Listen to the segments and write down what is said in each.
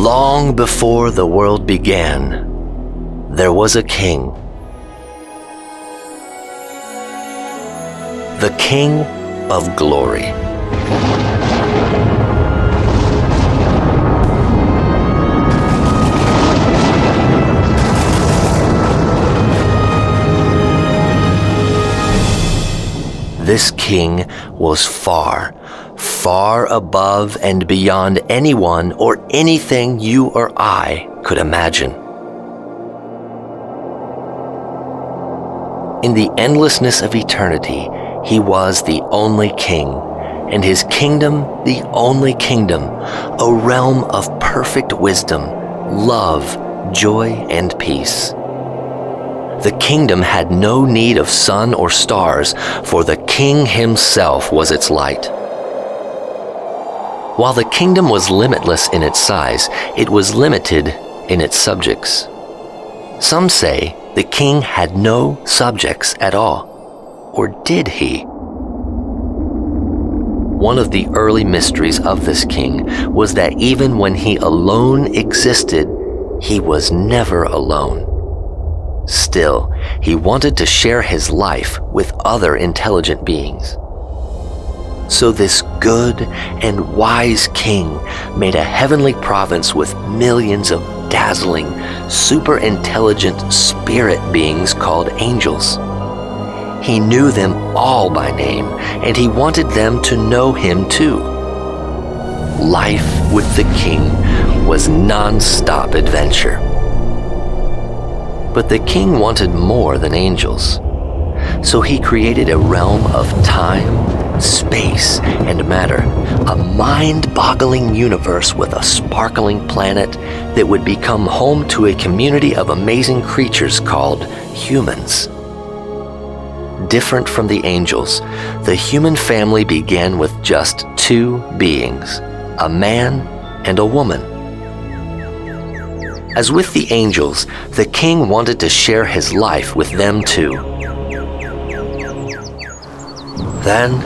Long before the world began, there was a king. The King of Glory. This king was far, far above and beyond anyone or anything you or I could imagine. In the endlessness of eternity, he was the only king, and his kingdom the only kingdom, a realm of perfect wisdom, love, joy, and peace. The kingdom had no need of sun or stars, for the king himself was its light. While the kingdom was limitless in its size, it was limited in its subjects. Some say the king had no subjects at all. Or did he? One of the early mysteries of this king was that even when he alone existed, he was never alone. Still, he wanted to share his life with other intelligent beings. So this good and wise king made a heavenly province with millions of dazzling, super intelligent spirit beings called angels. He knew them all by name, and he wanted them to know him too. Life with the king was non-stop adventure. But the king wanted more than angels. So he created a realm of time, space, and matter, a mind-boggling universe with a sparkling planet that would become home to a community of amazing creatures called humans. Different from the angels, the human family began with just two beings, a man and a woman. As with the angels, the king wanted to share his life with them too. Then,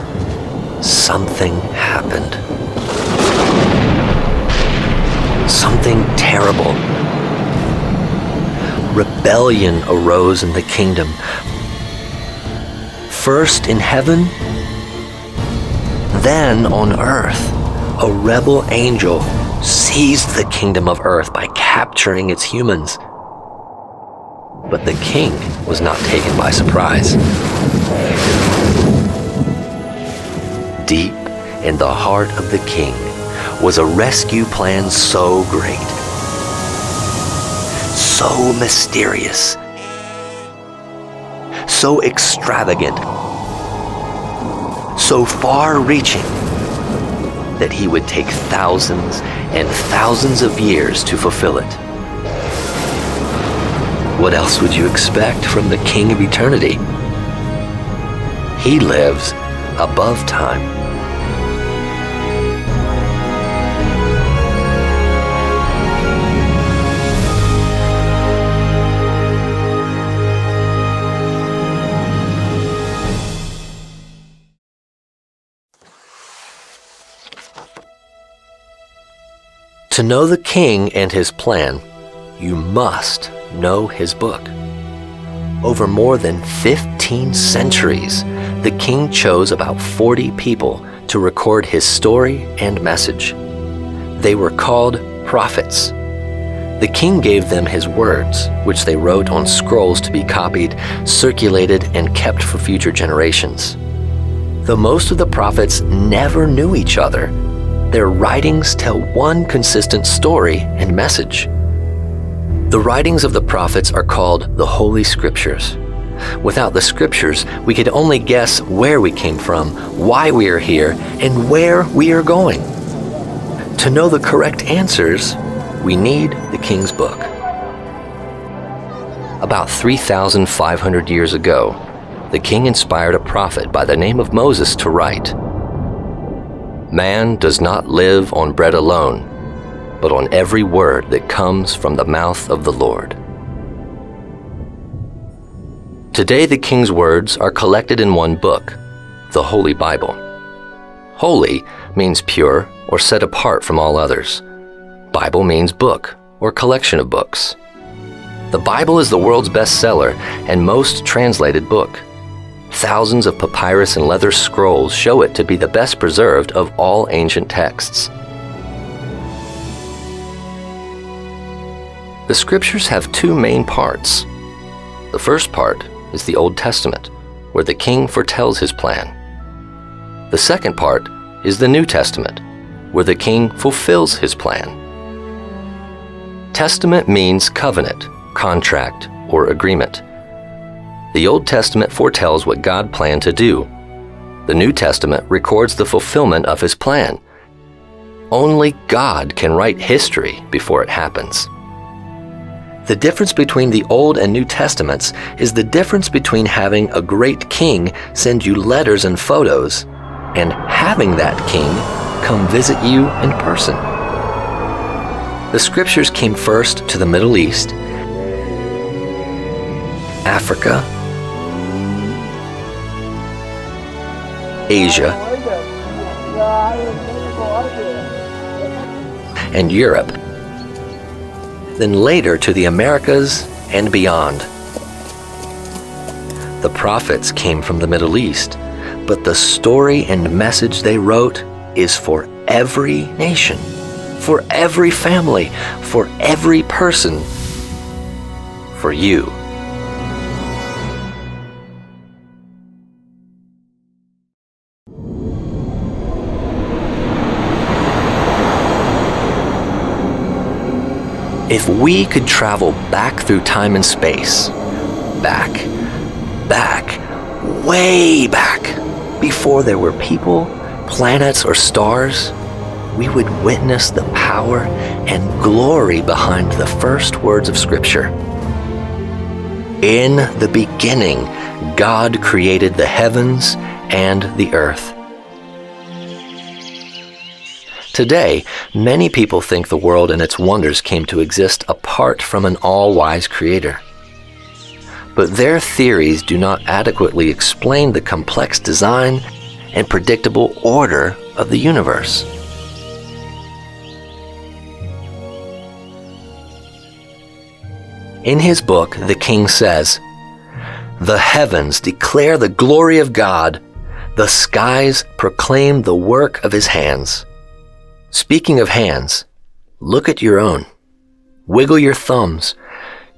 something happened. Something terrible. Rebellion arose in the kingdom. First in heaven, then on earth. A rebel angel seized the kingdom of earth by capturing its humans. But the king was not taken by surprise. Deep in the heart of the king was a rescue plan so great, so mysterious, so extravagant, so far-reaching, that he would take thousands and thousands of years to fulfill it. What else would you expect from the King of Eternity? He lives above time. To know the king and his plan, you must know his book. Over more than 15 centuries, the king chose about 40 people to record his story and message. They were called prophets. The king gave them his words, which they wrote on scrolls to be copied, circulated, and kept for future generations. Though most of the prophets never knew each other, their writings tell one consistent story and message. The writings of the prophets are called the Holy Scriptures. Without the Scriptures, we could only guess where we came from, why we are here, and where we are going. To know the correct answers, we need the King's Book. About 3,500 years ago, the king inspired a prophet by the name of Moses to write, "Man does not live on bread alone, but on every word that comes from the mouth of the Lord." Today, the king's words are collected in one book, the Holy Bible. Holy means pure or set apart from all others. Bible means book or collection of books. The Bible is the world's bestseller and most translated book. Thousands of papyrus and leather scrolls show it to be the best preserved of all ancient texts. The scriptures have two main parts. The first part is the Old Testament, where the king foretells his plan. The second part is the New Testament, where the king fulfills his plan. Testament means covenant, contract, or agreement. The Old Testament foretells what God planned to do. The New Testament records the fulfillment of his plan. Only God can write history before it happens. The difference between the Old and New Testaments is the difference between having a great king send you letters and photos and having that king come visit you in person. The scriptures came first to the Middle East, Africa, Asia, and Europe, then later to the Americas and beyond. The prophets came from the Middle East, but the story and message they wrote is for every nation, for every family, for every person, for you. If we could travel back through time and space, way back, before there were people, planets, or stars, we would witness the power and glory behind the first words of Scripture. In the beginning, God created the heavens and the earth. Today, many people think the world and its wonders came to exist apart from an all-wise creator. But their theories do not adequately explain the complex design and predictable order of the universe. In his book, the king says, "The heavens declare the glory of God. The skies proclaim the work of his hands." Speaking of hands, look at your own. Wiggle your thumbs.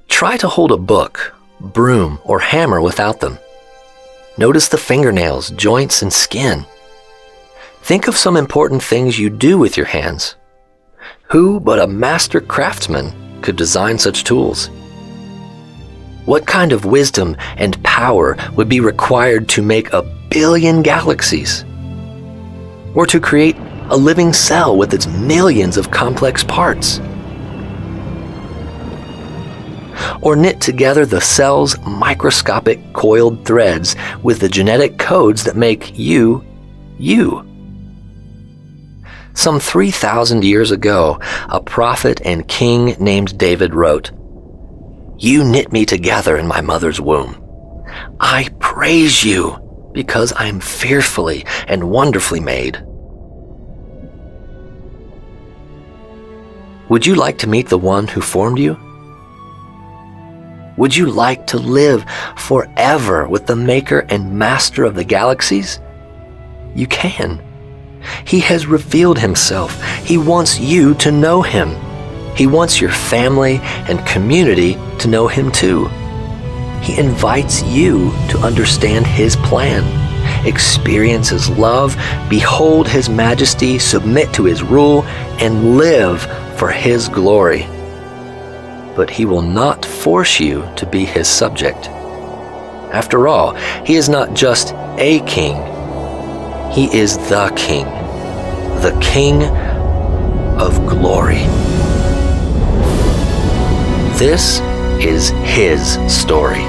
Try to hold a book, broom, or hammer without them. Notice the fingernails, joints, and skin. Think of some important things you do with your hands. Who but a master craftsman could design such tools? What kind of wisdom and power would be required to make 1 billion galaxies? Or to create a living cell with its millions of complex parts? Or knit together the cell's microscopic coiled threads with the genetic codes that make you, you. Some 3,000 years ago, a prophet and king named David wrote, "You knit me together in my mother's womb. I praise you because I am fearfully and wonderfully made." Would you like to meet the one who formed you? Would you like to live forever with the maker and master of the galaxies? You can. He has revealed himself. He wants you to know him. He wants your family and community to know him too. He invites you to understand his plan, experience his love, behold his majesty, submit to his rule, and live for his glory. But he will not force you to be his subject. After all, he is not just a king. He is the king of glory. This is his story.